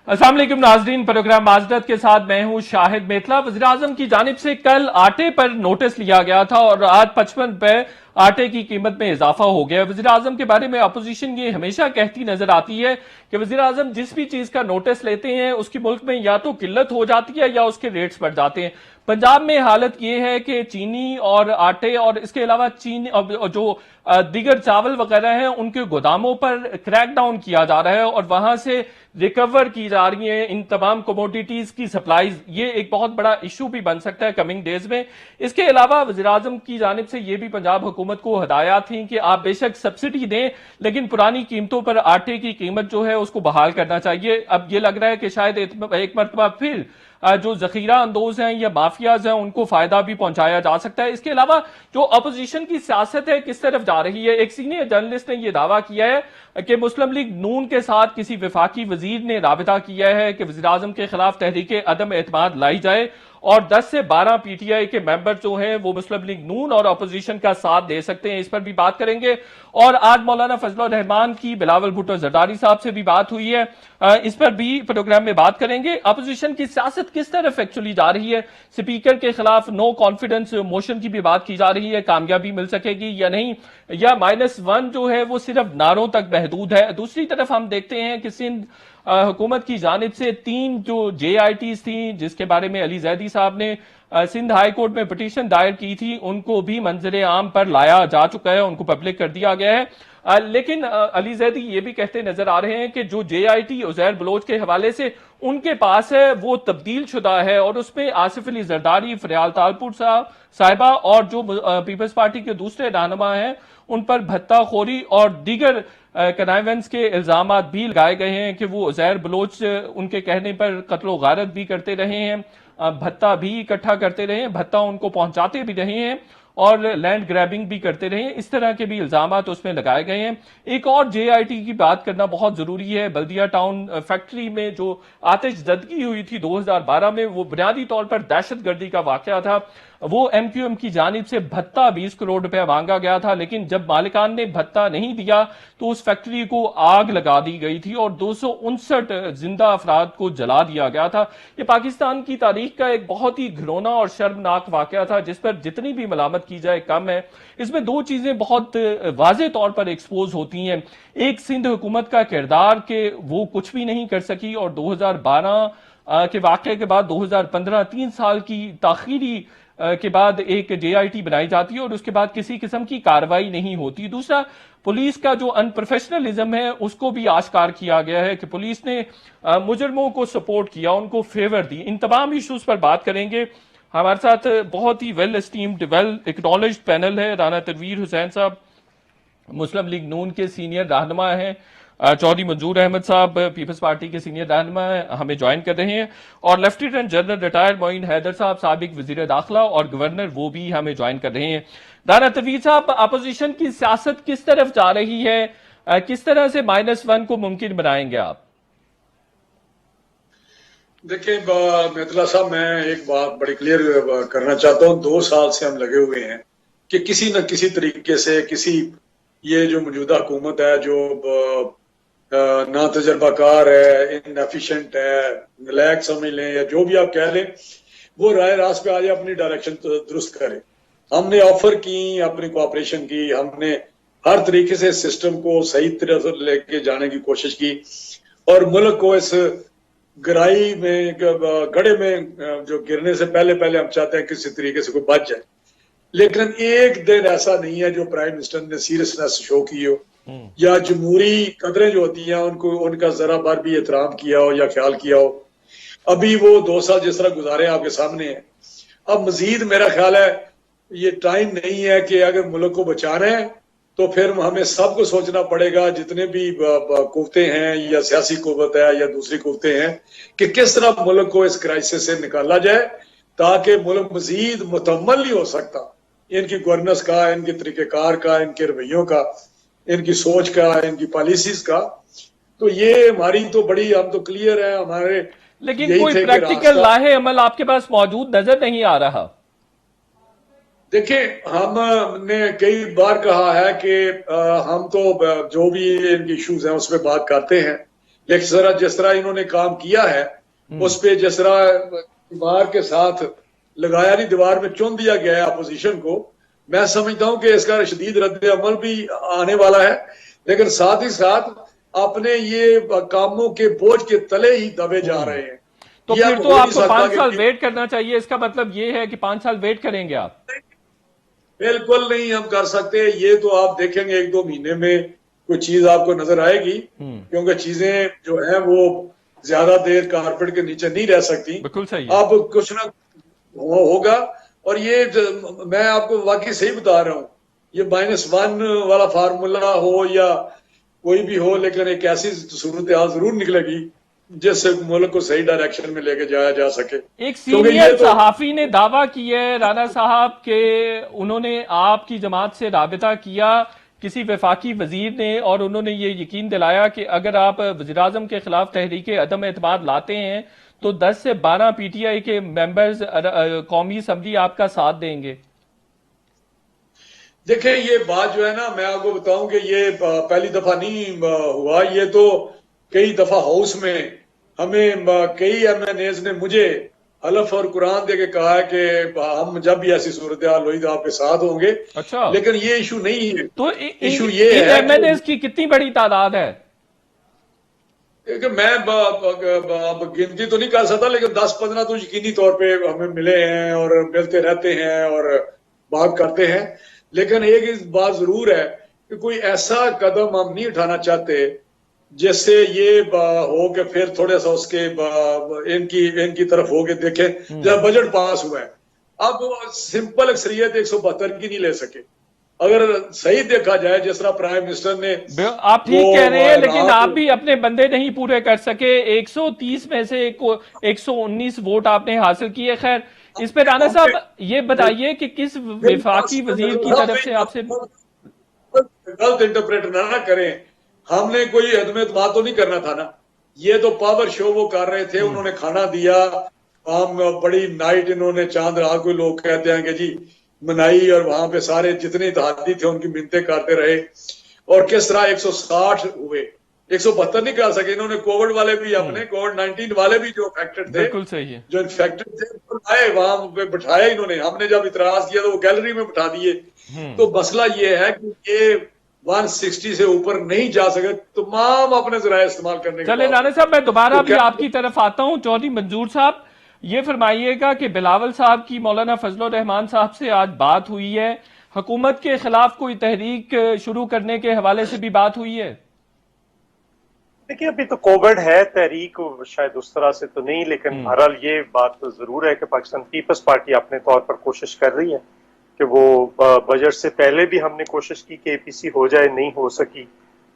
अस्सलाम वालेकुम नाजरीन, प्रोग्राम माजरत के साथ मैं हूं शाहिद मेतला। वज़ीर आज़म की जानिब से कल आटे पर नोटिस लिया गया था और आज 55 रुपए आटे की कीमत में इजाफा हो गया। वज़ीर आज़म के बारे में अपोजिशन ये हमेशा कहती नजर आती है कि वज़ीर आज़म जिस भी चीज का नोटिस लेते हैं उसकी मुल्क में या तो किल्लत हो जाती है या उसके रेट्स बढ़ जाते हैं। पंजाब में हालत यह है कि चीनी और आटे और इसके अलावा चीनी और जो दीगर चावल वगैरह हैं उनके गोदामों पर क्रैकडाउन किया जा रहा है और वहां से रिकवर की जा रही है इन तमाम कमोडिटीज की सप्लाईज। ये एक बहुत बड़ा इशू भी बन सकता है कमिंग डेज में। इसके अलावा वज़ीर आज़म की जानिब से ये भी पंजाब हुकूमत को हदायत थी कि आप बेशक सब्सिडी दें लेकिन पुरानी कीमतों पर आटे की कीमत जो है उसको बहाल करना चाहिए। अब ये लग रहा है कि शायद एक मरतबा फिर जो जखीरा अंदोज हैं या माफियाज हैं उनको फायदा भी पहुंचाया जा सकता है। इसके अलावा जो अपोजिशन की सियासत है किस तरफ जा रही है, एक सीनियर जर्नलिस्ट ने यह दावा किया है कि मुस्लिम लीग नून के साथ किसी वफाकी वजीर ने राबिता किया है कि वज़ीर आज़म के खिलाफ तहरीक अदम एतमाद लाई जाए और 10 से 12 पीटीआई के मेंबर जो हैं वो मुस्लिम लीग नून और अपोजिशन का साथ दे सकते हैं। इस पर भी बात करेंगे। और आज मौलाना फजलुर रहमान की बिलावल भुट्टो जरदारी साहब से भी बात हुई है, इस पर भी प्रोग्राम में बात करेंगे। अपोजिशन की सियासत किस तरफ एक्चुअली जा रही है, स्पीकर के खिलाफ नो कॉन्फिडेंस मोशन की भी बात की जा रही है, कामयाबी मिल सकेगी या नहीं, या -1 जो है वो सिर्फ नारों तक महदूद है। दूसरी तरफ हम देखते हैं कि सिंध हुकूमत की जानिब से 3 जो JITs थी जिसके बारे में अली जैदी साहब ने सिंध हाई कोर्ट में पिटीशन दायर की थी उनको भी मंजर आम पर लाया जा चुका है, उनको पब्लिक कर दिया गया है। लेकिन अली जैदी ये भी कहते नजर आ रहे हैं कि जो JIT उजैर बलोच के हवाले से उनके पास है वो तब्दील शुदा है और उसमें आसिफ अली जरदारी, फरियाल तालपुर साहिबा और जो पीपल्स पार्टी के दूसरे रहनुमा हैं उन पर भत्ताखोरी और दीगर कनाइवेंस के इल्जाम भी लगाए गए हैं कि वो उजैर बलोच उनके कहने पर कत्लो गारत भी करते रहे हैं, भत्ता भी इकट्ठा करते रहे हैं, भत्ता उनको पहुंचाते भी रहे हैं और लैंड ग्रैबिंग भी करते रहे हैं। इस तरह के भी इल्जाम उसमें लगाए गए हैं। एक और JIT की बात करना बहुत जरूरी है। बल्दिया टाउन फैक्ट्री में जो आतिशजदगी हुई थी 2012 में, वो बुनियादी तौर पर दहशतगर्दी का वाकया था। वो MQM की जानिब से भत्ता 20 करोड़ रुपया मांगा गया था, लेकिन जब मालिकान ने भत्ता नहीं दिया तो उस फैक्ट्री को आग लगा दी गई थी और 259 जिंदा अफराद को जला दिया गया था। ये पाकिस्तान की तारीख का एक बहुत ही घिनौना और शर्मनाक वाकया था जिस पर जितनी भी मलामत की जाए कम है। इसमें 2 चीजें बहुत वाजे तौर पर एक्सपोज होती हैं। एक, सिंध हुकूमत का किरदार के वो कुछ भी नहीं कर सकी और 2012 के वाकये के बाद 2015 3 साल की ताखीरी के बाद एक JIT बनाई जाती है और उसके बाद किसी किस्म की कार्रवाई नहीं होती। दूसरा, पुलिस का जो अनप्रोफेशनलिज्म है उसको भी आश्कार किया गया है कि पुलिस ने मुजरमों को सपोर्ट किया, उनको फेवर दी। इन तमाम इश्यूज पर बात करेंगे। हमारे साथ बहुत ही well esteemed, well acknowledged panel है। राना तनवीर हुसैन साहब मुस्लिम लीग नून के सीनियर रहनुमा हैं, चौधरी मंजूर अहमद साहब पीपल्स पार्टी के सीनियर रहनुमा हमें ज्वाइन कर रहे हैं और lieutenant general retired Moin Haider साहब साबिक वजीर दाखिला और गवर्नर वो भी हमें ज्वाइन कर रहे हैं। राना तनवीर साहब, अपोजिशन की सियासत किस तरफ जा रही है, किस तरह से -1 को मुमकिन बनाएंगे आप? देखिए मेतला साहब, मैं एक बात बड़ी क्लियर करना चाहता हूँ। 2 साल से हम लगे हुए हैं कि किसी न किसी तरीके से ये जो मौजूदा हुकूमत है जो ना तजर्बाकार है, इनएफिशिएंट है, नलायक समझ लें या जो भी आप कह लें, वो राय रास पे आ जाए, अपनी डायरेक्शन दुरुस्त करे। हमने ऑफर की, अपनी कोऑपरेशन की, हमने हर तरीके से सिस्टम को सही तरह से लेके जाने की कोशिश की और मुल्क को इस गहराई में, गड्ढे में जो गिरने से पहले पहले हम चाहते हैं किसी तरीके से कोई बच जाए। लेकिन एक दिन ऐसा नहीं है जो प्राइम मिनिस्टर ने सीरियसनेस शो की हो या जमहूरी कदरें जो होती हैं उनको, उनका जरा बार भी एहतराम किया हो या ख्याल किया हो। अभी वो 2 साल जिस तरह गुजारे आपके सामने है। अब मजीद मेरा ख्याल है ये टाइम नहीं है कि अगर मुल्क को बचाना है तो फिर हमें सबको सोचना पड़ेगा, जितने भी कुव्वतें हैं या सियासी कुव्वत है या दूसरी कुव्वतें हैं, कि किस तरह मुल्क को इस क्राइसिस से निकाला जाए ताकि मुल्क मजीद मुकम्मल नहीं हो सकता इनकी गवर्नेंस का, इनके तरीकेकार का, इनके रवैयों का, इनकी सोच का, इनकी पॉलिसीज का। तो ये हमारी तो बड़ी, हम तो क्लियर है हमारे, लेकिन कोई प्रैक्टिकल लाहे अमल आपके पास मौजूद नजर नहीं आ रहा। देखिए, हमने कई बार कहा है कि हम तो जो भी इनके इश्यूज हैं उस पर बात करते हैं, लेकिन जिस तरह इन्होंने काम किया है उस पे जिस तरह दीवार के साथ लगाया नहीं, दीवार में चुन दिया गया है अपोजिशन को, मैं समझता हूं कि इसका शदीद रद्द अमल भी आने वाला है, लेकिन साथ ही साथ अपने ये कामों के बोझ के तले ही दबे जा रहे हैं। तो ये फिर अब तो हो नहीं आपको सकता 5 साल कि वेट करना चाहिए। इसका मतलब ये है कि 5 साल वेट करेंगे आप? बिल्कुल नहीं हम कर सकते। ये तो आप देखेंगे 1-2 महीने में कोई चीज आपको नजर आएगी, क्योंकि चीजें जो है वो ज्यादा देर कारपेट के नीचे नहीं रह सकती। बिल्कुल सही है। अब कुछ ना होगा। और ये मैं आपको वाकई सही बता रहा हूं, ये -1 वाला फार्मूला हो या कोई भी हो, लेकिन एक ऐसी सूरत हाल जरूर निकलेगी जिससे मुल्क को सही डायरेक्शन में लेके जाया जा सके। एक क्योंकि सीनियर ये तो सहाफी ने दावा किया है राना साहब के उन्होंने आपकी जमात से राबिता किया किसी वफाकी वजीर ने, और उन्होंने ये यकीन दिलाया कि अगर आप वज़ीर-ए-आज़म के खिलाफ तहरीक अदम एतमाद लाते हैं तो 10 से 12 पीटीआई के मेंबर्स कौमी असम्बली आपका साथ देंगे। देखिए ये बात जो है ना, मैं आपको बताऊं कि ये पहली दफा नहीं हुआ, ये तो कई दफा हाउस में हमें कई एमएनएज ने मुझे हलफ और कुरान दे के कहा है कि हम जब भी ऐसी सूरत हाल हुई तो आपके साथ होंगे। अच्छा, लेकिन ये इशू नहीं है। तो इशू ये इन है एमएनएस की कितनी बड़ी तादाद है? कि मैं अब गिनती तो नहीं कर सकता, लेकिन 10-15 तो यकीनी तौर पे हमें मिले हैं और मिलते रहते हैं और बात करते हैं। लेकिन एक इस बात जरूर है कि कोई ऐसा कदम हम नहीं उठाना चाहते जिससे ये हो कि फिर थोड़ा सा उसके इनकी तरफ हो के देखें। जब बजट पास हुआ है, अब सिंपल अक्सरियत 172 की नहीं ले सके। अगर सही देखा जाए जिस तरह प्राइम मिनिस्टर ने आप वो ठीक कह रहे हैं, लेकिन आप राहत भी अपने बंदे नहीं पूरे कर सके। 130 में से 119 वोट आपने हासिल किए। खैर, इस पे राणा साहब ये बताइए कि किस विफाकी वजीर की तरफ से आपसे गलत इंटरप्रेट ना करें। हमने कोई अदम एतमाद तो नहीं करना था ना, ये तो पावर शो वो कर रहे थे। उन्होंने खाना दिया, हम बड़ी नाइट इन्होंने चांद रात को लोग कहते हैं कि जी मनाई, और वहां पे सारे जितने इत्तेहादी थे उनकी मिन्नतें करते रहे। और किस तरह 160 हुए, 172 नहीं कर सके। इन्होंने कोविड वाले भी अपने कोविड-19 वाले भी जो अफेक्टेड थे, बिल्कुल सही है। जो इन्फेक्टेड थे, आए वहां पे बिठाए इन्होंने। हमने जब इतराज किया तो वो गैलरी में बिठा दिए। तो मसला ये है कि ये 160 से ऊपर नहीं जा सके, तमाम अपने जराये इस्तेमाल करने के चले राणा बावजूद। साहब, मैं दोबारा तो भी क्या आपकी तरफ आता हूं। चौधरी मंजूर साहब, ये फरमाइएगा कि बिलावल साहब की मौलाना फजल रहमान साहब से आज बात हुई है, हुकूमत के खिलाफ कोई तहरीक शुरू करने के हवाले से भी बात हुई है? देखिए अभी तो कोविड है, तहरीक शायद उस तरह से तो नहीं, लेकिन बहरहाल ये बात तो जरूर है कि पाकिस्तान पीपल्स पार्टी अपने तौर पर कोशिश कर रही है कि वो बजट से पहले भी हमने कोशिश की कि एपीसी हो जाए, नहीं हो सकी,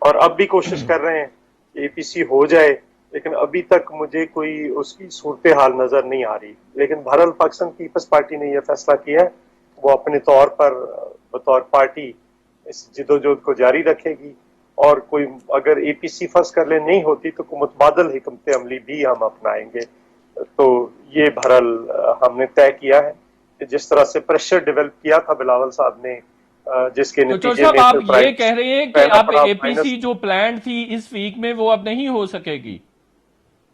और अब भी कोशिश कर रहे हैं कि एपीसी हो जाए, लेकिन अभी तक मुझे कोई उसकी सूरत हाल नजर नहीं आ रही। लेकिन बहरहाल पाकिस्तान पीपल्स पार्टी ने यह फैसला किया है, वो अपने तौर पर बतौर पार्टी इस जिदोजहद को जारी रखेगी, और कोई अगर एपीसी फर्ज कर ले नहीं होती तो मुतबादल हिकमत अमली भी हम अपनाएंगे। तो ये बहरहाल हमने तय किया है कि जिस तरह से प्रेशर डेवलप किया था बिलावल साहब ने, जिसके तो नतीजे साहब में आप फिर ये कह रहे हैं कि पहला अब पड़ाव एपीसी जो प्लान थी इस वीक में वो अब नहीं हो सकेगी?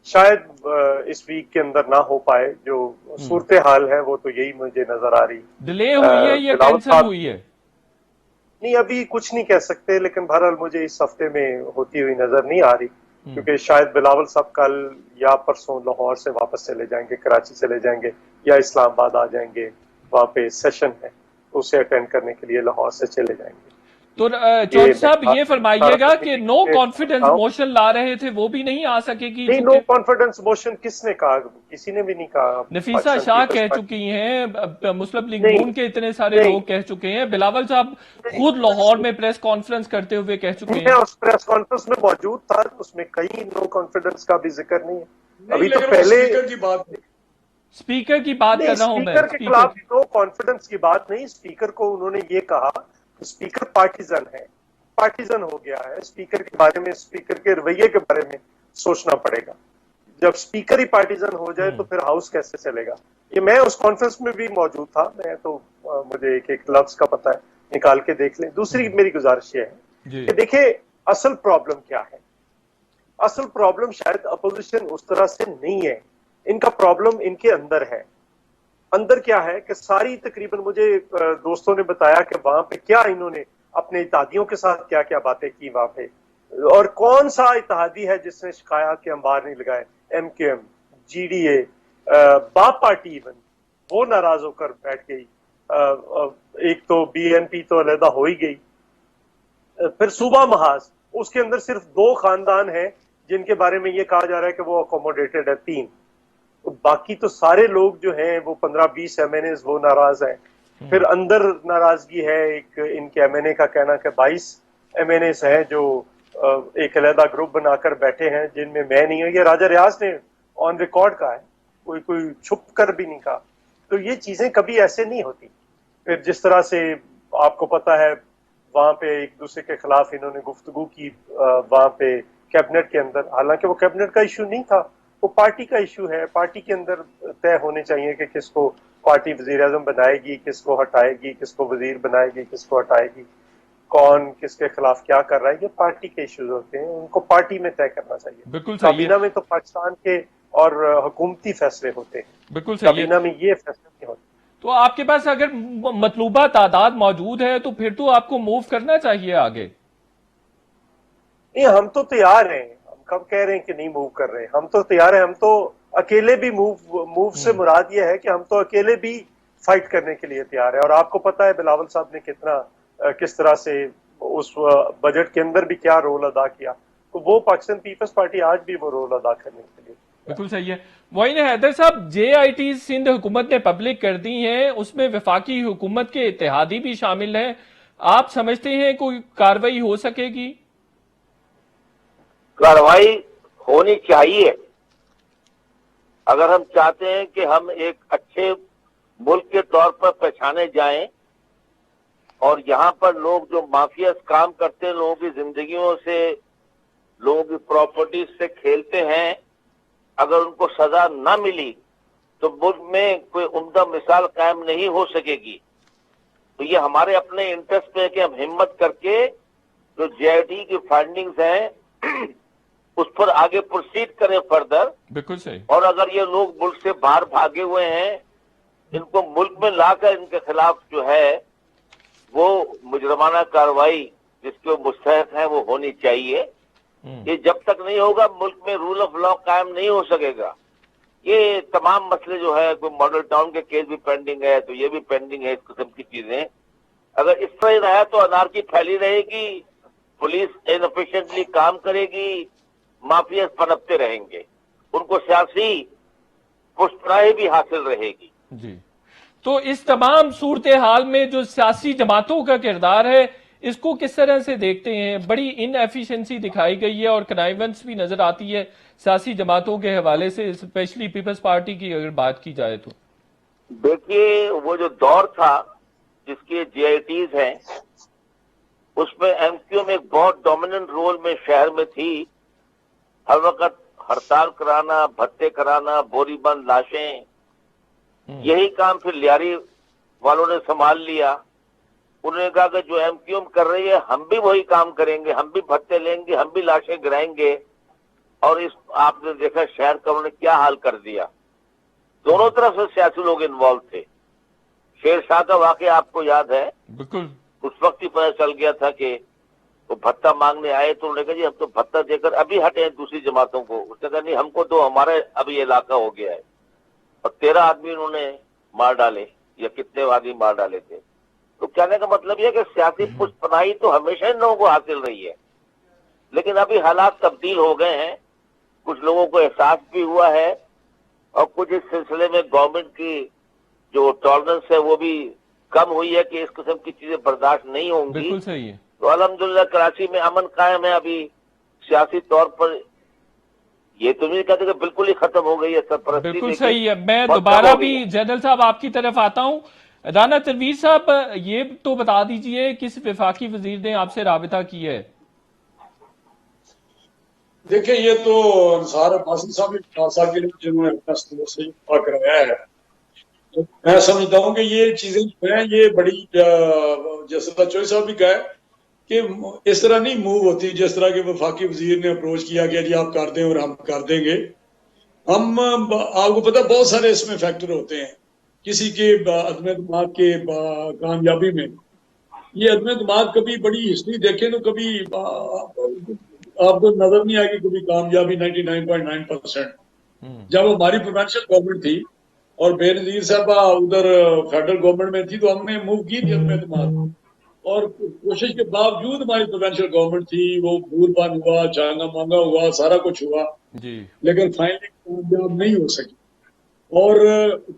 शायद इस वीक के अंदर ना हो पाए। जो सूरत हाल है वो तो यही मुझे नजर आ रही। डिले हुई है या बिलावल कैंसिल साहब हुई है? नहीं, अभी कुछ नहीं कह सकते, लेकिन बहरहाल मुझे इस हफ्ते में होती हुई नजर नहीं आ रही, क्योंकि शायद बिलावल साहब कल या परसों लाहौर से वापस चले जाएंगे, कराची चले जाएंगे, या इस्लामाबाद आ जाएंगे। वहां पे सेशन है, उसे अटेंड करने के लिए लाहौर से चले जाएंगे। तो चौधरी साहब ये फरमाइएगा कि नो कॉन्फिडेंस मोशन ला रहे थे वो भी नहीं आ सकेगी? नहीं, नो कॉन्फिडेंस मोशन किसने कहा? किसी ने भी नहीं कहा। नफीसा शाह कह चुकी हैं, मुस्लिम लीग नून के इतने सारे लोग कह चुके हैं, बिलावल साहब खुद लाहौर में प्रेस कॉन्फ्रेंस करते हुए कह चुके हैं। मैं उस प्रेस कॉन्फ्रेंस में मौजूद था, उसमें कहीं नो कॉन्फिडेंस का भी जिक्र नहीं है। अभी तो पहले स्पीकर की बात कर रहा हूं मैं। स्पीकर के खिलाफ नो कॉन्फिडेंस की बात नहीं। स्पीकर को उन्होंने ये कहा, स्पीकर पार्टीजन है, पार्टीजन हो गया है। स्पीकर के बारे में, स्पीकर के रवैये के बारे में सोचना पड़ेगा। जब स्पीकर ही पार्टीजन हो जाए तो फिर हाउस कैसे चलेगा? ये मैं उस कॉन्फ्रेंस में भी मौजूद था, मैं तो मुझे एक एक लफ्ज का पता है, निकाल के देख लें। दूसरी मेरी गुजारिश ये है कि देखिए असल प्रॉब्लम क्या है। असल प्रॉब्लम शायद अपोजिशन उस तरह से नहीं है, इनका प्रॉब्लम इनके अंदर है। अंदर क्या है कि सारी तकरीबन मुझे दोस्तों ने बताया कि वहां पे क्या इन्होंने अपने इत्तेहादियों के साथ क्या क्या बातें की वहां पे, और कौन सा इत्तेहादी है जिसने शिकाया कि अंबार नहीं लगाए। MQM, GDA, बाप पार्टी इवन वो नाराज होकर बैठ गई। एक तो BNP तो अलहदा हो ही गई। फिर सूबा महाज, उसके अंदर सिर्फ 2 खानदान हैं जिनके बारे में ये कहा जा रहा है कि वो अकोमोडेटेड है, 3। तो बाकी तो सारे लोग जो हैं वो 15-20 MNAs वो नाराज हैं। फिर अंदर नाराजगी है, एक इनके MNA का कहना कि 22 MNAs हैं जो एक अलहदा ग्रुप बनाकर बैठे हैं, जिनमें मैं नहीं हूं। ये राजा रियाज ने ऑन रिकॉर्ड कहा है, कोई छुप कर भी नहीं कहा। तो ये चीजें कभी ऐसे नहीं होती। फिर जिस तरह से आपको पता है वहां पे एक दूसरे के खिलाफ इन्होंने गुफ्तगू की वहां पे कैबिनेट के अंदर, हालांकि वो कैबिनेट का इशू नहीं था, वो पार्टी का इशू है। पार्टी के अंदर तय होने चाहिए कि किसको पार्टी वजीर आजम बनाएगी, किसको हटाएगी, किसको वजीर बनाएगी, किसको हटाएगी, कौन किसके खिलाफ क्या कर रहा है। ये पार्टी के इश्यूज होते हैं, उनको पार्टी में तय करना चाहिए। बिल्कुल सही है। काबीना में तो पाकिस्तान के और हुकूमती फैसले होते हैं, बिल्कुल सही है। काबीना में ये फैसले नहीं होते। तो आपके पास अगर मतलूबा तादाद मौजूद है तो फिर तो आपको मूव करना चाहिए आगे। नहीं, हम तो तैयार हैं। हम कब कह रहे हैं कि नहीं मूव कर रहे हैं, हम तो तैयार हैं। हम तो अकेले भी मूव से मुराद ये है कि हम तो अकेले भी फाइट करने के लिए तैयार है। और आपको पता है बिलावल साहब ने किस तरह से उस बजट के अंदर भी क्या रोल अदा किया। तो वो पाकिस्तान पीपल्स पार्टी आज भी वो रोल अदा करने के लिए। बिल्कुल सही है। वही ने हैदर साहब, JIT सिंध हुकूमत ने पब्लिक कर दी हैं, उसमें वफाकी हुकूमत के इत्तेहादी भी शामिल हैं। आप समझते हैं कोई कार्रवाई हो सकेगी? कार्रवाई होनी चाहिए। अगर हम चाहते हैं कि हम एक अच्छे मुल्क के तौर पर पहचाने जाएं और यहाँ पर लोग जो माफिया काम करते हैं, लोगों की जिंदगियों से, लोगों की प्रॉपर्टी से खेलते हैं, अगर उनको सजा न मिली तो मुल्क में कोई उम्दा मिसाल कायम नहीं हो सकेगी। तो ये हमारे अपने इंटरेस्ट में है कि हम हिम्मत करके जो JIT की फाइंडिंग्स हैं उस पर आगे प्रोसीड करें फर्दर। बिल्कुल सही। और अगर ये लोग मुल्क से बाहर भागे हुए हैं, इनको मुल्क में लाकर इनके खिलाफ जो है वो मुजरमाना कार्रवाई जिसके वो मुस्तहक है वो होनी चाहिए। ये जब तक नहीं होगा मुल्क में रूल ऑफ लॉ कायम नहीं हो सकेगा। ये तमाम मसले जो है, कोई मॉडल टाउन के केस भी पेंडिंग है, तो ये भी पेंडिंग है, इस किस्म की चीजें। अगर इस तरह रहा तो अनारकी फैली रहेगी, पुलिस इनएफिशिएंटली काम करेगी, माफिया पनपते रहेंगे, उनको सियासी पुष्टराही भी हासिल रहेगी। जी, तो इस तमाम सूरत हाल में जो सियासी जमातों का किरदार है, इसको किस तरह से देखते हैं? बड़ी इनएफिशिएंसी दिखाई गई है और कनाइवेंस भी नजर आती है सियासी जमातों के हवाले से, स्पेशली पीपल्स पार्टी की अगर बात की जाए तो। देखिए, वो जो दौर था जिसके JITs हैं उसमें MQM एक बहुत डोमिनेंट रोल में शहर में थी। हर वक्त हड़ताल कराना, भत्ते कराना, बोरीबंद लाशें, यही काम फिर लियारी वालों ने संभाल लिया। उन्होंने कहा कि जो MQM कर रही है हम भी वही काम करेंगे, हम भी भत्ते लेंगे, हम भी लाशें गिराएंगे। और इस आपने देखा शहर का उन्होंने क्या हाल कर दिया। दोनों तरफ से सियासी लोग इन्वॉल्व थे। शेर शाह का वाकया आपको याद है? बिल्कुल। उस वक्त ही पता चल गया था कि वो भत्ता मांगने आए तो उन्होंने कहा जी हम तो भत्ता देकर अभी हटे हैं दूसरी जमातों को। उसने कहा नहीं, हमको तो हमारा अभी इलाका हो गया है। और 13 आदमी उन्होंने मार डाले, या कितने आदमी मार डाले थे। तो कहने का मतलब यह कि सियासी पुष्पनाही तो हमेशा इन लोगों को हासिल रही है, लेकिन अभी हालात तब्दील हो गए हैं। कुछ लोगों को एहसास भी हुआ है और कुछ इस सिलसिले में गवर्नमेंट की जो टॉलरेंस है वो भी कम हुई है कि इस किस्म की चीजें बर्दाश्त नहीं होंगी। बिल्कुल सही है। तो अल्हम्दुलिल्लाह कराची में अमन कायम है। अभी सियासी तौर पर ये तो नहीं कहते कि बिल्कुल ही खत्म हो गई है सरपरस्ती। बिल्कुल सही है। मैं दोबारा भी जनरल साहब आपकी तरफ आता हूं। राना तनवीर साहब, ये तो बता दीजिए किस वफाकी वजीर ने आपसे राबिता की है? देखिए, ये तो अंसार अब्बासी साहब के लिए जिन्होंने अपना स्टोर से कराया है। तो मैं समझता हूँ कि ये चीजें जो है ये बड़ी, जैसे बच्चों साहब भी कहे कि इस तरह नहीं मूव होती जिस तरह के वफाकी वजीर ने अप्रोच किया कि जी आप कर दें और हम कर देंगे। हम आपको पता बहुत सारे इसमें फैक्टर होते हैं किसी के अदम एतमाद के कामयाबी में। ये अदम एतमाद कभी बड़ी हिस्ट्री देखें तो कभी आपको नजर नहीं आएगी कभी कामयाबी 99.9%। जब हमारी प्रोविंशियल गवर्नमेंट थी और बेनजीर साहबा उधर फेडरल गवर्नमेंट में थी तो हमने मूव की थी अदम एतमाद, और कोशिश के बावजूद हमारी प्रोविंशियल गवर्नमेंट थी, वो भूल हुआ, चांगा मांगा हुआ, सारा कुछ हुआ जी, लेकिन फाइनली कामयाब नहीं हो सकी। और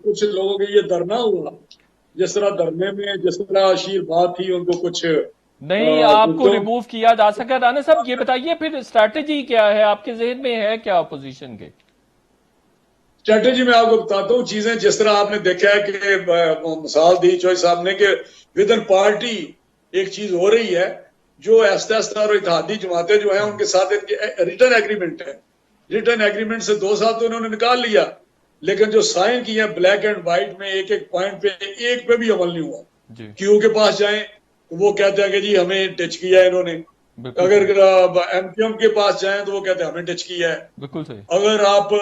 कुछ लोगों के ये धरना हुआ, जिस तरह धरने में जिस तरह आशीर्वाद थी उनको कुछ नहीं आपको रिमूव किया जा सका। राणा साहब ये बताइए फिर स्ट्रैटेजी क्या है आपके जहन में, है क्या अपोजिशन के? स्ट्रेटेजी में आपको बताता हूँ चीजें जिस तरह आपने देखा है कि मिसाल दी चौधरी साहब ने कि विद इन पार्टी एक चीज हो रही है जो ऐसा और इत्तेहादी जमातें जो है उनके साथ इनके रिटर्न एग्रीमेंट है। रिटर्न एग्रीमेंट से 2 साल तो उन्होंने निकाल लिया, लेकिन जो साइन किया ब्लैक एंड व्हाइट में एक एक पॉइंट पे एक पे भी अमल नहीं हुआ। क्यू के पास जाएं तो वो कहते हैं कि जी हमें टच किया है इन्होंने, अगर एमक्यूएम के पास जाएं तो वो कहते हैं हमें टच किया है। बिल्कुल सही। अगर आप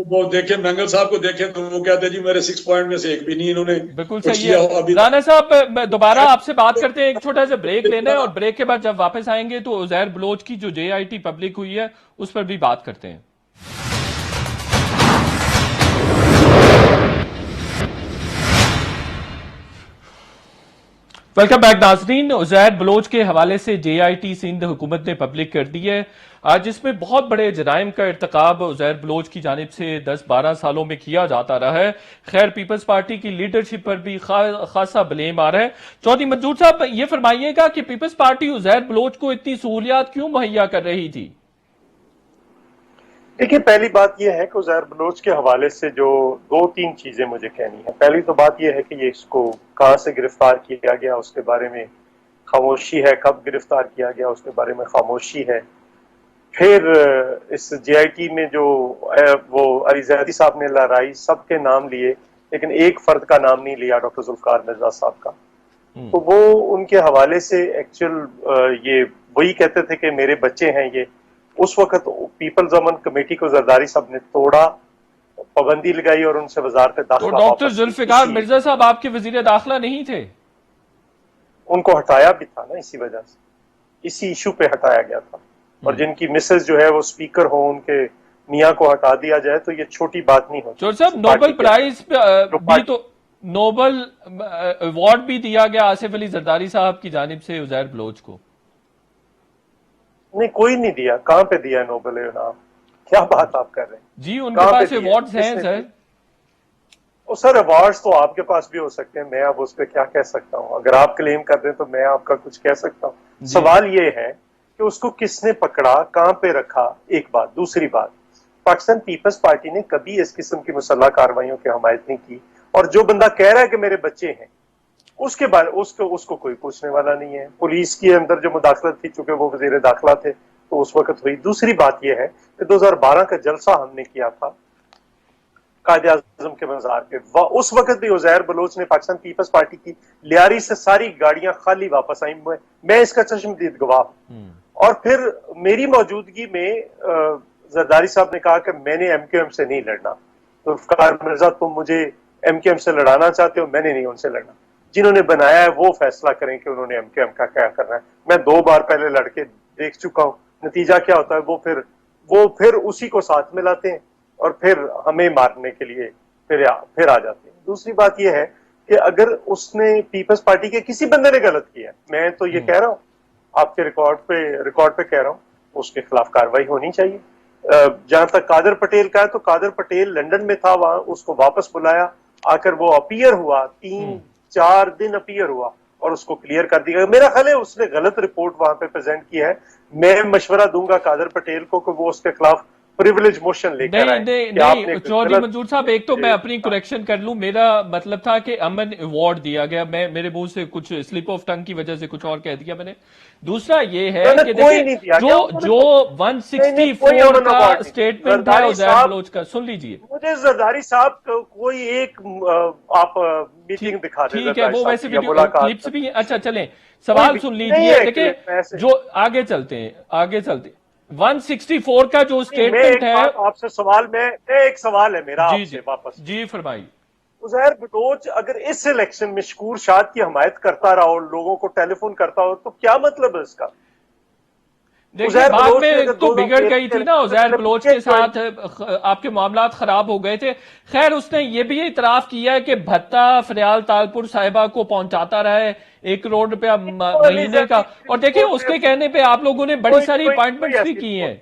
वो देखें मंगल साहब को देखें तो वो कहते हैं जी मेरे 6 पॉइंट में से एक भी नहीं इन्होंने बिल्कुल कुछ सही किया है। अभी। राणा साहब दोबारा आपसे बात करते हैं, एक छोटा सा ब्रेक लेना है और ब्रेक के बाद जब वापस आएंगे तो उजैर बलोच की जो जेआईटी पब्लिक हुई है उस पर भी बात करते हैं। वेलकम बैक नाजरीन। उजैर बलोच के हवाले से जेआईटी सिंध हुकूमत ने पब्लिक कर दी है जिसमें बहुत बड़े जराइम का इर्तकाब उजैर बलोच की जानिब से 10-12 सालों में किया जाता रहा है। खैर पीपल्स पार्टी की लीडरशिप पर भी खासा ब्लेम आ रहा है। चौधरी मंजूर साहब ये फरमाइएगा कि पीपल्स पार्टी उजैर बलोच को इतनी सहूलियात क्यों मुहैया कर रही थी? देखिए, पहली बात यह है कि उजैर बलोच के हवाले से जो 2-3 चीजें मुझे कहनी है। पहली तो बात यह है कि ये इसको कहां से गिरफ्तार किया गया उसके बारे में खामोशी है, कब गिरफ्तार किया गया उसके बारे में खामोशी है। फिर इस जेआईटी में जो वो अली ज़ैदी साहब ने लहराई, सबके नाम लिए लेकिन एक फर्द का नाम नहीं लिया, डॉक्टर जुल्फकार मिर्जा साहब का। तो वो उनके हवाले से एक्चुअल ये वही कहते थे कि मेरे बच्चे हैं ये। उस वक्त पीपल्स अमन कमेटी को जरदारी साहब ने तोड़ा, पाबंदी लगाई और उनसे वजारत दाखिला। तो डॉक्टर जुल्फिकार मिर्जा साहब आपके वजीर दाखिला नहीं थे? उनको हटाया भी था ना, इसी वजह से, इसी इशू पे हटाया गया था। और जिनकी मिसेज जो है वो स्पीकर हो, उनके मियाँ को हटा दिया जाए तो ये छोटी बात नहीं होती। चौधरी साहब नोबेल प्राइज भी तो नोबेल अवार्ड भी दिया गया आसिफ अली जरदारी साहब की जानिब से उजैर बलोच को। नहीं, कोई नहीं दिया। कहां पे दिया नोबेल इनाम? क्या बात आप कर रहे हैं जी? उनके पास अवार्ड्स हैं सर। और सर अवार्ड्स तो आपके पास भी हो सकते हैं, मैं अब उस पर क्या कह सकता हूं? अगर आप क्लेम कर दें तो मैं आपका कुछ कह सकता हूं। सवाल ये है कि उसको किसने पकड़ा, कहां पे रखा, एक बात। दूसरी बात, पाकिस्तान पीपल्स पार्टी ने कभी इस किस्म की मुसल्लह कार्रवाइयों की हमायत नहीं की। और जो बंदा कह रहा है कि मेरे बच्चे हैं, उसके बारे उसको कोई पूछने वाला नहीं है। पुलिस के अंदर जो मुदाखलत थी, चूंकि वो वजीर दाखिला थे तो उस वक्त हुई। दूसरी बात यह है कि 2012 का जलसा हमने किया था कायद-ए-आज़म के मज़ार पे, उस वक्त भी उजैर बलोच ने पाकिस्तान पीपल्स पार्टी की लियारी से सारी गाड़ियां खाली वापस आई। मैं इसका चश्मदीद गवाह हूं। और फिर मेरी मौजूदगी में जरदारी साहब ने कहा कि मैंने एमक्यूएम से नहीं लड़ना। तो जुल्फिकार मिर्जा तुम मुझे एमक्यूएम से लड़ाना चाहते हो, मैंने नहीं उनसे लड़ना। जिन्होंने बनाया है वो फैसला करें कि उन्होंने एमक्यूएम का क्या करना है। मैं 2 बार पहले लड़के देख चुका हूं, नतीजा क्या होता है, वो फिर उसी को साथ में लाते हैं और फिर हमें मारने के लिए फिर आ जाते हैं। दूसरी बात यह है कि अगर उसने पीपल्स पार्टी के किसी बंदे ने गलत किया, मैं तो ये कह रहा हूं, आपके रिकॉर्ड पे कह रहा हूं, उसके खिलाफ कार्रवाई होनी चाहिए। जहां तक कादर पटेल का है, तो कादर पटेल लंदन में था, वहां उसको वापस बुलाया, आकर वो अपीयर हुआ, 3-4 दिन अपीयर हुआ और उसको क्लियर कर दिया। मेरा ख्याल है उसने गलत रिपोर्ट वहां पे प्रेजेंट की है। मैं मशवरा दूंगा कादर पटेल को कि वो उसके खिलाफ प्रिविलेज मोशन लेकर आए कि आपने नहीं कुछ चौधरी गलत- मंजूर साहब, एक तो मैं अपनी करेक्शन कर लूं, मेरा मतलब था कि अमन अवार्ड दिया गया, मैं मेरे मुंह से कुछ स्लिप ऑफ टंग की वजह से कुछ और कह दिया मैंने। दूसरा ये है मैंने कि कोई नहीं दिया देखिए क्या जो उन्होंने? जो नहीं, नहीं, कोई 164 अमन का अवार्ड नहीं। स्टेटमेंट है जरदारी उजैर साहब- बलोच का, सुन लीजिए। मुझे जरदारी साहब को कोई एक आप मीटिंग ठीक दिखा दे ठीक है, जरदारी वो साहब वैसे की या वीडियो मुलाकात क्लिप्स कर। भी हैं। अच्छा चलें, सवाल सुन नहीं लीजिए। है देखिए clip ऐसे। जो आगे चलते हैं, आगे चलते 164 का जो नहीं, मैं स्टेटमेंट एक है। बात आपसे सवाल में एक सवाल है मेरा जी आपसे जी वापस। जी फरमाइए। उजैर बलोच अगर इस इलेक्शन में शकूर शाद की हमायत करता रहा और लोगों को टेलीफोन करता हो तो क्या मतलब है इसका? देखिए उजैर बाद बलोच ने में अगर तो बिगड़ 2013 गई के थी ना इलेक्शन उजैर में बलोच पीके के साथ, आपके मामलात खराब हो गए थे। खैर उसने ये भी इतराफ किया है कि भत्ता फरियाल तालपुर साहिबा को पहुंचाता रहा है 1 करोड़ रुपया महीने का। और देखिए उसके कहने पे आप लोगों ने बड़ी सारी अपॉइंटमेंट्स भी की हैं।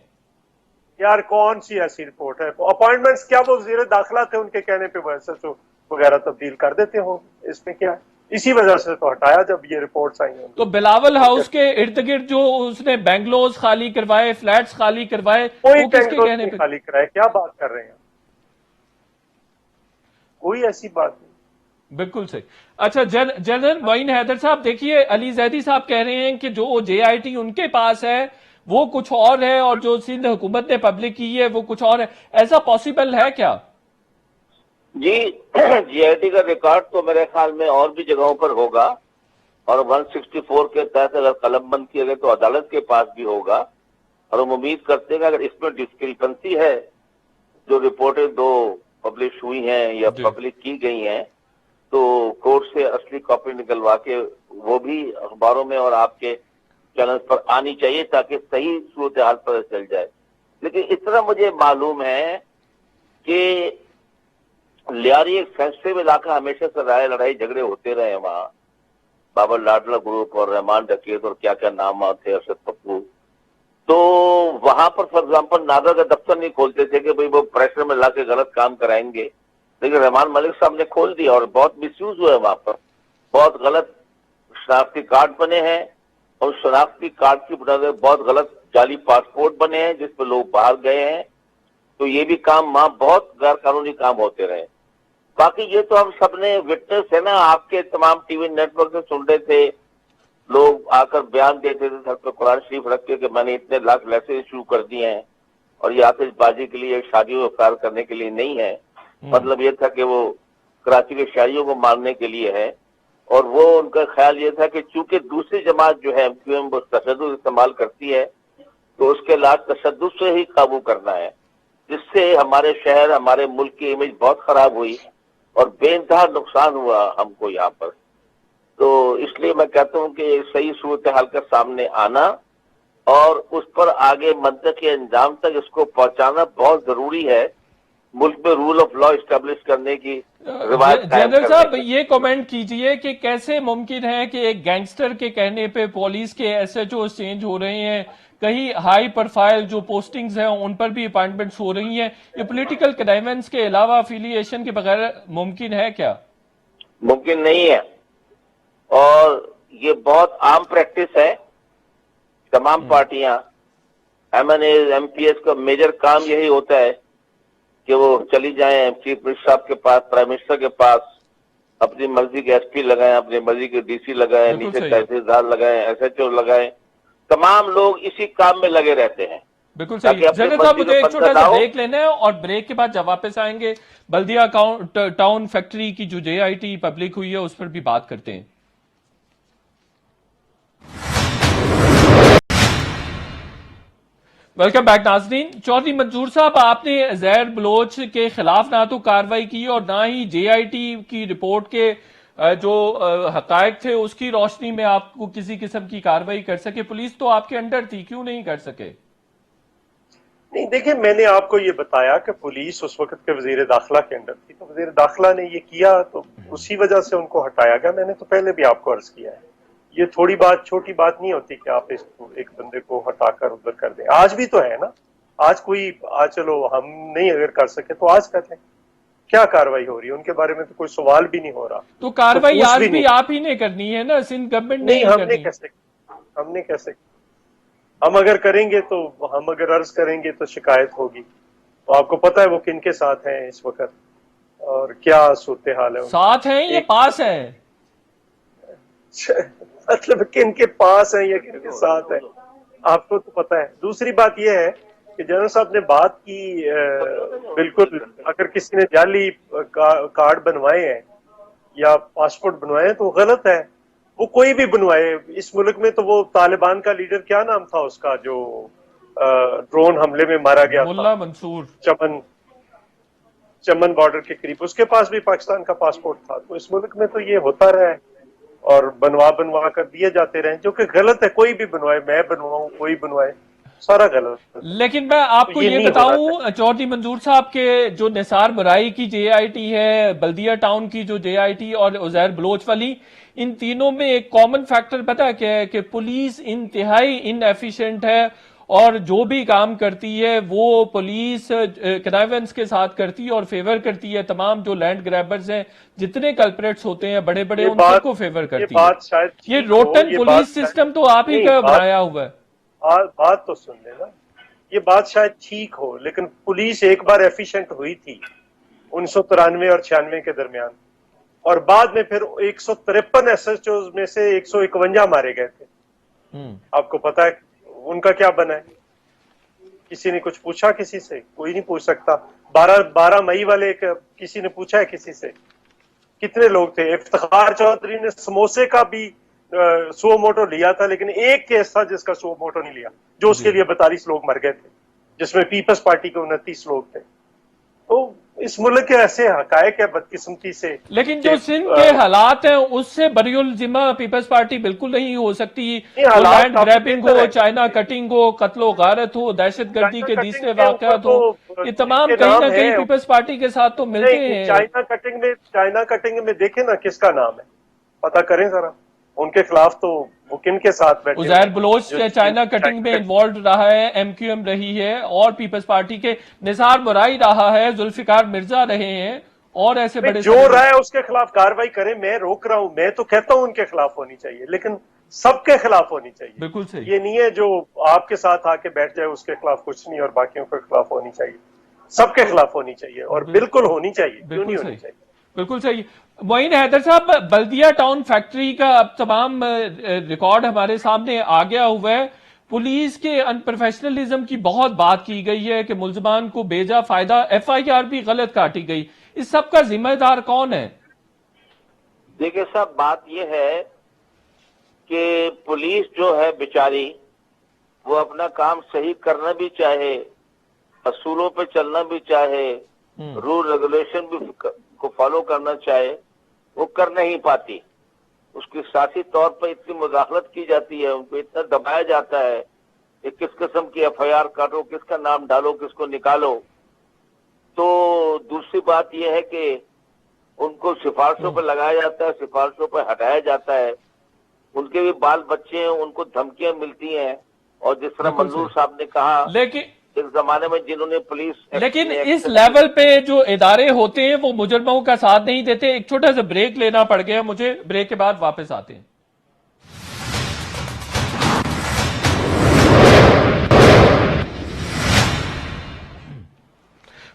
यार कौन सी ऐसी रिपोर्ट है? अपॉइंटमेंट्स क्या वो वजीर दाखिला थे, उनके कहने पे वो एसएचओ वगैरह तब्दील कर देते हो, इसमें क्या है? इसी वजह से तो हटाया जब ये रिपोर्ट्स आई हैं। तो बिलावल हाउस के इर्द गिर्द जो उसने बैंगलोज खाली करवाए, फ्लैट्स खाली करवाए, कोई वो किसके बैंगलोर कहने नहीं पे? खाली कराए, क्या बात कर रहे हैं? कोई ऐसी बात नहीं। बिल्कुल सही। अच्छा जनरल मोइन हैदर साहब, देखिए अली जैदी साहब कह रहे हैं कि जो जेआईटी उनके पास है वो कुछ और है और जो सिंध हुकूमत ने पब्लिक की है वो कुछ और है, ऐसा पॉसिबल है क्या? जी जीआईटी का रिकॉर्ड तो मेरे ख्याल में और भी जगहों पर होगा और 164 के तहत अगर कलमबंद किया गया तो अदालत के पास भी होगा। और हम उम्मीद करते हैं कि अगर इसमें डिस्क्रिपेंसी है, जो रिपोर्टें 2 पब्लिश हुई हैं या जी। पब्लिक की गई हैं, तो कोर्ट से असली कॉपी निकलवा के वो भी अखबारों में और आपके चैनल पर आनी चाहिए ताकि सही सूरत हाल पता चल जाए। लेकिन इतना मुझे मालूम है कि लियारी एक सेंसिटिव इलाका हमेशा से रहा है, लड़ाई झगड़े होते रहे वहां, बाबर लाडला ग्रुप और रहमान डकैत और क्या क्या नाम थे, अरशद पप्पू। तो वहां पर फॉर एग्जाम्पल नादर का दफ्तर नहीं खोलते थे कि भाई वो प्रेशर में ला के गलत काम कराएंगे, लेकिन रहमान मलिक साहब ने खोल दिया और बहुत मिसयूज हुआ है वहां पर। बहुत गलत शनाख्ती कार्ड बने हैं और शनाख्ती कार्ड की बुनियाद पर बहुत गलत जाली पासपोर्ट बने हैं जिसपे लोग बाहर गए हैं। तो ये भी काम वहां बहुत गैर कानूनी काम होते रहे। बाकी ये तो हम सबने विटनेस है ना, आपके तमाम टीवी नेटवर्क से सुन रहे थे, लोग आकर बयान देते थे सर पे कुरान शरीफ रख के कि मैंने इतने लाख मैसेज इशू कर दिए हैं और ये आतिशबाजी के लिए, शादियों को कार करने के लिए नहीं है। मतलब ये था कि वो कराची के शायरियों को मारने के लिए है। और वो उनका ख्याल ये था कि चूंकि दूसरी जमात जो है एमक्यूएम वो तशद्दुद इस्तेमाल करती है तो उसके लाख तशद्दुद से ही काबू करना है, जिससे हमारे शहर, हमारे मुल्क की इमेज बहुत खराब हुई और बेइंतहा नुकसान हुआ हमको यहाँ पर। तो इसलिए मैं कहता हूँ कि सही सूरत हाल का सामने आना और उस पर आगे मंतकी अंजाम तक इसको पहुंचाना बहुत जरूरी है, मुल्क में रूल ऑफ लॉ इस्टेब्लिश करने की रिवायत कायम जनरल साहब करने की। ये कमेंट कीजिए कि कैसे मुमकिन है कि एक गैंगस्टर के कहने पे पुलिस के एसएचओ चेंज हो रहे हैं, कहीं हाई प्रोफाइल जो पोस्टिंग्स हैं उन पर भी अपॉइंटमेंट्स हो रही हैं, ये पॉलिटिकल कनेवेंस के अलावा अफिलिएशन के बगैर मुमकिन है क्या? मुमकिन नहीं है और ये बहुत आम प्रैक्टिस है। तमाम पार्टियां, एमएनए, एमपीएस का मेजर काम यही होता है कि वो चली जाएं चीफ मिनिस्टर साहब के पास, प्राइम मिनिस्टर के पास, अपनी मर्जी के एसपी लगाएं, अपनी मर्जी के डीसी लगाएं, बिल्कुल नीचे सही। तहसीलदार लगाएं, एसएचओ लगाएं, तमाम लोग इसी काम में लगे रहते हैं। बिल्कुल ताकि सही। अपनी जनरल साहब मर्जी मुझे का एक छोटा बंदा सा ना हो। ब्रेक लेना है और ब्रेक के बाद जब वापस आएंगे बल्दिया टाउन फैक्ट्री की जो जेआईटी पब्लिक हुई है उस पर भी बात करते हैं। वेलकम बैक नाजरीन। चौधरी मंजूर साहब, आपने जहर बलोच के खिलाफ ना तो कार्रवाई की और ना ही जेआईटी की रिपोर्ट के जो हकायक थे उसकी रोशनी में आपको किसी किस्म की कार्रवाई कर सके। पुलिस तो आपके अंडर थी, क्यों नहीं कर सके? नहीं देखिए, मैंने आपको ये बताया कि पुलिस उस वक्त के वजीर दाखिला के अंडर थी, तो वजीर दाखिला ने ये किया तो उसी वजह से उनको हटाया गया। मैंने तो पहले भी आपको अर्ज किया है, ये थोड़ी बात, छोटी बात नहीं होती कि आप इसको एक बंदे को हटाकर उधर कर दें। आज भी तो है ना, आज कोई आज चलो हम नहीं अगर कर सके तो आज कर लें। क्या कार्रवाई हो रही है उनके बारे में तो कोई सवाल भी नहीं हो रहा। तो कार्रवाई तो आज भी भी नहीं। आप ही ने करनी है ना, सिंध गवर्नमेंट नहीं, नहीं हमने करनी। कैसे, हमने कैसे, हम अगर करेंगे तो हम अगर अर्ज करेंगे तो शिकायत होगी, तो आपको पता है वो किन के साथ हैं इस वक्त और क्या सूरत हाल है साथ हैं या पास हैं? मतलब किन के पास है या किन के साथ है आपको तो पता है। दूसरी बात यह है कि जनरल साहब ने बात की बिल्कुल, अगर किसी ने जाली कार्ड बनवाए हैं या पासपोर्ट बनवाए हैं तो गलत है। वो कोई भी बनवाए, इस मुल्क में तो वो तालिबान का लीडर क्या नाम था उसका जो ड्रोन हमले में मारा गया था, मुल्ला मंसूर। चमन बॉर्डर के करीब, उसके पास भी पाकिस्तान का पासपोर्ट था। तो इस मुल्क में तो ये होता रहा है और बनवा कर दिए जाते रहे, जो कि गलत है। कोई भी बनवाए, मैं बनवाऊं, कोई बनवाए, सारा गलत है। लेकिन मैं आपको तो ये ये नहीं होना बताऊं, चौधरी मंजूर साहब के जो निसार बुराई की जेआईटी है, बल्दिया टाउन की जो जेआईटी और उजैर बलोच वाली, इन तीनों में एक कॉमन फैक्टर पता क्या है कि पुलिस इंतहाई इनएफिशिएंट है और जो भी काम करती है वो पुलिस कनाइवेंस के साथ करती है और फेवर करती है तमाम जो लैंड ग्रैबर्स हैं, जितने कल्प्रेट्स होते हैं बड़े बड़े, उन सबको फेवर करती है। बात शायद ये ठीक हो, रोटन ये पुलिस बात सिस्टम तो आप ही नहीं, का बनाया हुआ है। बात तो सुन लेना, ये बात शायद ठीक हो, लेकिन पुलिस एक बार एफिशिएंट हुई थी 1993 और 96 के दरमियान, और बाद में फिर 153 एसएचओ में से 151 मारे गए थे। आपको पता है उनका क्या बना है? किसी ने कुछ पूछा किसी से? कोई नहीं पूछ सकता। 12 मई वाले किसी ने पूछा है किसी से? कितने लोग थे? इफ्तिखार चौधरी ने समोसे का भी सो मोटो लिया था, लेकिन एक केस था जिसका सो मोटो नहीं लिया, जो उसके लिए 42 लोग मर गए थे, जिसमें पीपल्स पार्टी के 29 लोग थे। तो इस मुल्क के ऐसे हकायक है बदकिस्मती से। लेकिन जो सिंध के हालात हैं उससे बरियुल जिम्मा पीपल्स पार्टी बिल्कुल नहीं हो सकती। वो लैंड ग्रैबिंग हो, चाइना कटिंग हो, कत्लो गारत हो, दहशतगर्दी के दूसरे वाकयात हो, ये तमाम कहीं ना कहीं पीपल्स पार्टी के साथ तो मिलते हैं। चाइना कटिंग में देखे ना किसका नाम है, पता करें जरा उनके खिलाफ। तो वो किन के साथ बैठे? उजैर बलोच चाइना कटिंग में इन्वॉल्व रहा है, एमक्यूएम रही है, और पीपल्स पार्टी के निसार बुराई रहा है, जुल्फिकार मिर्जा रहे हैं, और ऐसे बड़े जो रहा है उसके खिलाफ कार्रवाई करें। मैं रोक रहा हूं, मैं तो कहता हूं उनके खिलाफ होनी चाहिए, लेकिन सबके खिलाफ होनी चाहिए। बिल्कुल सही। ये नहीं है जो आपके साथ आके बैठ जाए उसके खिलाफ कुछ नहीं और बाकियों के खिलाफ होनी चाहिए। सबके खिलाफ होनी चाहिए और बिल्कुल होनी चाहिए। क्यों नहीं होनी चाहिए? बिल्कुल सही। मोइन हैदर साहब, बल्दिया टाउन फैक्ट्री का अब तमाम रिकॉर्ड हमारे सामने आ गया हुआ है। पुलिस के अनप्रोफेशनलिज्म की बहुत बात की गई है कि मुल्जमान को बेजा फायदा, एफआईआर भी गलत काटी गई। इस सब का जिम्मेदार कौन है? देखिए साहब, बात यह है कि पुलिस जो है बेचारी, वो अपना काम सही करना भी चाहे, असूलों पे चलना भी चाहे, रूल रेगुलेशन भी को फॉलो करना चाहे, वो कर नहीं पाती। उसकी सियासी तौर पर इतनी मुदाखलत की जाती है, उनको इतना दबाया जाता है कि किस किस्म की एफआईआर काटो, किसका नाम डालो, किसको निकालो। तो दूसरी बात यह है कि उनको सिफारिशों पर लगाया जाता है, सिफारिशों पर हटाया जाता है। उनके भी बाल बच्चे हैं, उनको धमकियां मिलती हैं। और जिस तरह मंजूर साहब ने कहा, लेकिन इस जमाने में जिन्होंने पुलिस, लेकिन इस लेवल पे जो इदारे होते हैं वो मुजरमों का साथ नहीं देते। एक छोटा सा ब्रेक लेना पड़ गया मुझे, ब्रेक के बाद वापस आते हैं।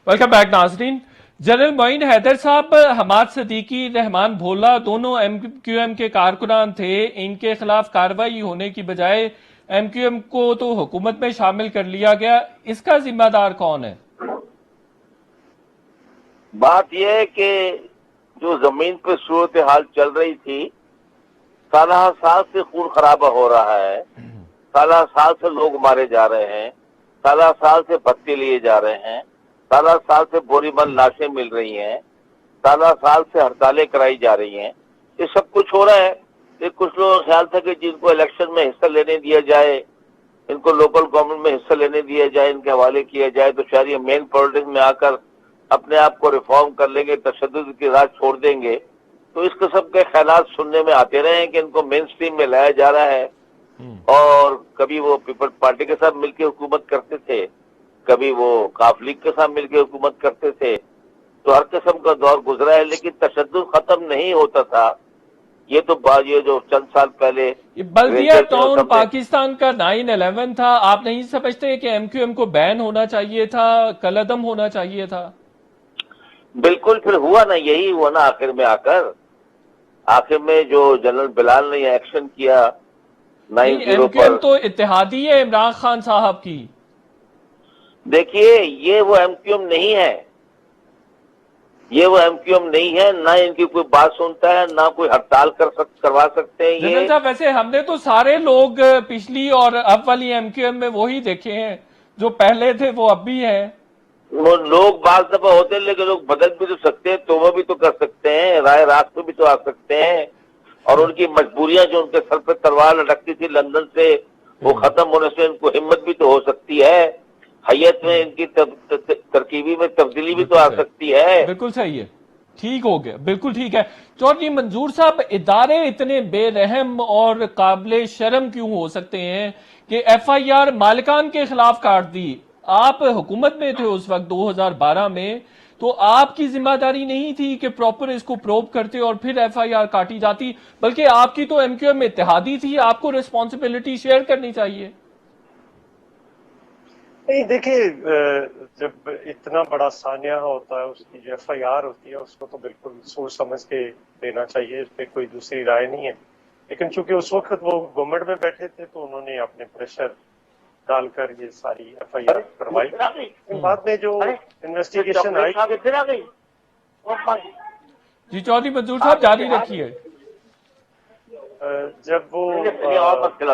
वेलकम बैक नाजरीन। जनरल मोइन हैदर साहब, हमाद सिद्दीकी, रहमान भोला दोनों एमक्यूएम के कारकुनान थे। इनके खिलाफ कार्रवाई होने की बजाय एमक्यूएम को तो हुकूमत में शामिल कर लिया गया। इसका जिम्मेदार कौन है? बात यह है कि जो जमीन पर सूरत हाल चल रही थी, साल साल से खून खराबा हो रहा है, साल साल से लोग मारे जा रहे हैं, साल साल से भत्ते लिए जा रहे हैं, साल साल से बोरीबंद लाशें मिल रही हैं, साल साल से हड़तालें कराई जा रही हैं। ये सब कुछ हो रहा है। कुछ लोगों का ख्याल था कि जिनको इलेक्शन में हिस्सा लेने दिया जाए, इनको लोकल गवर्नमेंट में हिस्सा लेने दिया जाए, इनके हवाले किया जाए, तो शायद ये मेन पॉलिटिक्स में आकर अपने आप को रिफॉर्म कर लेंगे, तशद्दुद की राह छोड़ देंगे। तो इस किस्म के ख्यालात सुनने में आते रहे हैं कि इनको मेन स्ट्रीम में लाया जा रहा है। और कभी वो पीपल्स पार्टी के साथ मिलकर हुकूमत करते थे, कभी वो काफ लीग के साथ मिलकर हुकूमत करते थे। तो हर किस्म का दौर गुजरा है, लेकिन तशद्दुद खत्म नहीं होता था। ये जो चंद साल पहले ये बल्दिया रेलवे टाउन सबने- पाकिस्तान का 9/11 था। आप नहीं समझते कि एमक्यूएम को बैन होना चाहिए था, कलअदम होना चाहिए था? बिल्कुल, फिर हुआ ना, यही हुआ ना आखिर में जो जनरल बिलाल ने एक्शन किया 9/0 एमक्यूएम पर। तो इत्तेहादी है इमरान खान साहब की। देखिए, ये वो एमक्यूएम नहीं है, ना इनकी कोई बात सुनता है, ना कोई हड़ताल करवा सकते हैं जनरल ये। साहब, वैसे हमने तो सारे लोग पिछली और अब वाली एमक्यूएम में वही देखे हैं, जो पहले थे वो अब भी है। वो लोग बात दफा होते हैं, लेकिन लोग बदल भी तो सकते हैं, तोबा भी तो कर सकते हैं, राय रात पे भी तो आ सकते हैं। और उनकी मजबूरियां जो उनके सर पे तलवार लटकती थी लंदन से, वो खत्म होने से इनको हिम्मत भी तो हो सकती है। हैयत में इनकी तरकीबी में तब्दीली भी तो आ सकती है। बिल्कुल सही है, ठीक हो गया, बिल्कुल ठीक है। चौधरी मंजूर साहब, इदारे इतने बेरहम और काबिले शर्म क्यों हो सकते हैं कि एफआईआर मालिकान के खिलाफ काट दी? आप हुकूमत में थे उस वक्त 2012 में, तो आपकी जिम्मेदारी नहीं थी कि प्रॉपर इसको प्रोब करते और फिर एफआईआर काटी जाती, बल्कि आपकी तो एमक्यूएम में इत्तेहादी थी, आपको रिस्पॉन्सिबिलिटी शेयर करनी चाहिए। नहीं, देखिए, जब इतना बड़ा सान्या होता है, उसकी जो FIR होती है, उसको तो बिल्कुल सोच समझ के देना चाहिए, इस पर कोई दूसरी राय नहीं है। लेकिन चूंकि उस वक्त वो गवर्नमेंट में बैठे थे, तो उन्होंने अपने प्रेशर डालकर ये सारी FIR करवाई। लेकिन बाद में जो इन्वेस्टिगेशन आई, फिर आ गई। जी चौधरी मंजूर साहब, जारी रखिए। जब वो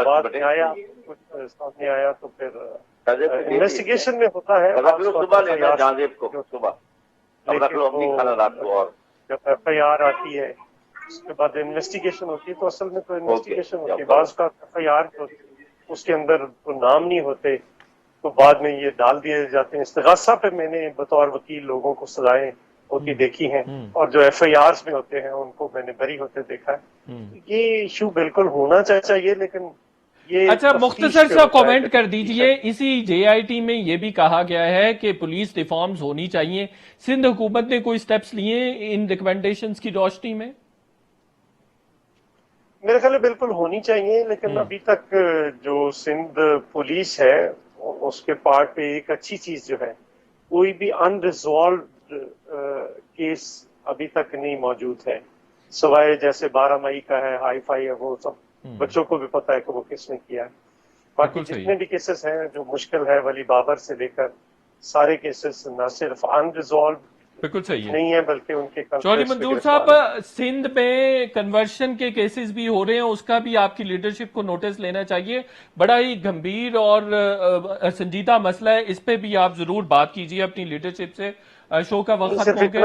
बाद में आया, कुछ सामने आया, तो फिर इन्वेस्टिगेशन में होता है। सुबह लेना जहांजेब को, सुबह अब रख लो, अपनी खाना रात को। और जब FIR आती है, उसके बाद इन्वेस्टिगेशन होती है, तो असल में तो इन्वेस्टिगेशन होती है। बाज़ का FIR तो उसके अंदर तो नाम नहीं होते, तो बाद में ये डाल दिए जाते हैं। इस्तिगासा पे मैंने बतौर वकील लोगों को सजाएं होती देखी हैं, और जो FIRs में होते हैं उनको मैंने बरी होते देखा है। ये इशू बिल्कुल होना चाहिए, लेकिन ये अच्छा, मुख्तसर सा कमेंट कर दीजिए। इसी JIT में ये भी कहा गया है कि पुलिस रिफॉर्म्स होनी चाहिए। सिंध हुकूमत ने कोई स्टेप्स लिए इन रिकमेंडेशंस की रोशनी में? मेरे ख्याल में बिल्कुल होनी चाहिए, लेकिन अभी तक जो सिंध पुलिस है, उसके पार्ट पे एक अच्छी चीज जो है, कोई भी अनरिजॉल्व केस अभी तक नहीं मौजूद है, सवाए जैसे 12 मई का है, हाई-फाई है, वो सब बच्चों को भी पता है कि वो किसने किया है। बाकी जितने भी केसेस हैं जो मुश्किल है, वली बाबर से लेकर सारे केसेस ना सिर्फ अनरिजॉल्व बिल्कुल सही है, नहीं है, बल्कि उनके चौधरी मंजूर साहब, सिंध में कन्वर्शन के केसेस भी हो रहे हैं, उसका भी आपकी लीडरशिप को नोटिस लेना चाहिए। बड़ा ही गंभीर और संजीदा मसला है, इस पे भी आप जरूर बात कीजिए अपनी लीडरशिप से। शो का वक्त खत्म हो गया।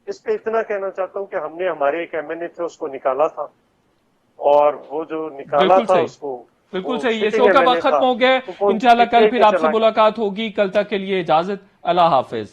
इस पे इतना कहना चाहता हूँ कि हमने हमारे एक MNA थे, उसको निकाला था, और वो जो निकाला था उसको बिल्कुल सही है। शो का वक्त खत्म हो गया। इंशाल्लाह कल फिर आपसे मुलाकात होगी। कल तक के लिए इजाजत, अल्लाह हाफिज।